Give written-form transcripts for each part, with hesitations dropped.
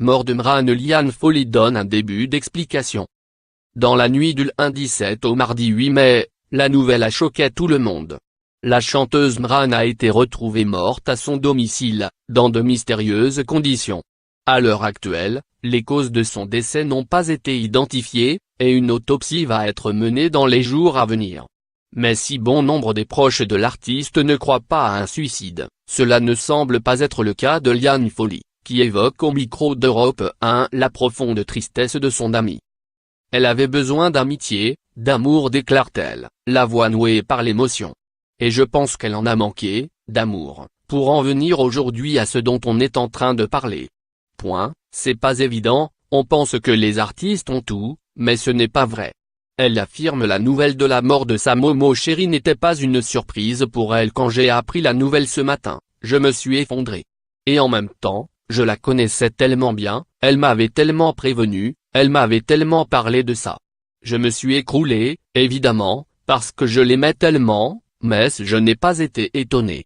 mort de Mran. Liane Folly donne un début d'explication. Dans la nuit du lundi 7 au mardi 8 mai, la nouvelle a choqué tout le monde. La chanteuse Mran a été retrouvée morte à son domicile, dans de mystérieuses conditions. À l'heure actuelle, les causes de son décès n'ont pas été identifiées, et une autopsie va être menée dans les jours à venir. Mais si bon nombre des proches de l'artiste ne croient pas à un suicide, cela ne semble pas être le cas de Liane Folly, qui évoque au micro d'Europe 1 la profonde tristesse de son amie. Elle avait besoin d'amitié, d'amour, déclare-t-elle, la voix nouée par l'émotion. Et je pense qu'elle en a manqué, d'amour, pour en venir aujourd'hui à ce dont on est en train de parler. C'est pas évident, on pense que les artistes ont tout, mais ce n'est pas vrai. Elle affirme la nouvelle de la mort de sa Momo chérie n'était pas une surprise pour elle. Quand j'ai appris la nouvelle ce matin, je me suis effondré. Et en même temps, je la connaissais tellement bien, elle m'avait tellement prévenu, elle m'avait tellement parlé de ça. Je me suis écroulé, évidemment, parce que je l'aimais tellement, mais je n'ai pas été étonné.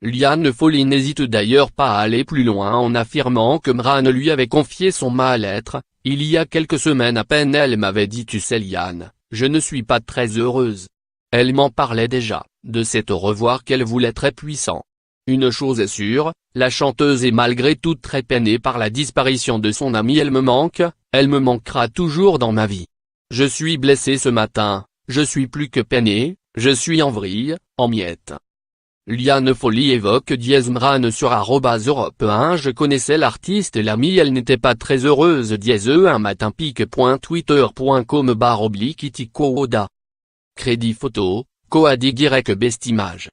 Liane Folly n'hésite d'ailleurs pas à aller plus loin en affirmant que Mran lui avait confié son mal-être. Il y a quelques semaines à peine elle m'avait dit « Tu sais Liane, je ne suis pas très heureuse ». Elle m'en parlait déjà, de cet au revoir qu'elle voulait très puissant. Une chose est sûre, la chanteuse est malgré tout très peinée par la disparition de son amie. Elle me manquera toujours dans ma vie. Je suis blessée ce matin, je suis plus que peinée, je suis en vrille, en miettes. Liane Folly évoque Mran sur @Europe 1. Je connaissais l'artiste et l'amie, elle n'était pas très heureuse. Un matin pic.twitter.com/Itiko Oda. Crédit photo, Coadi Best Image.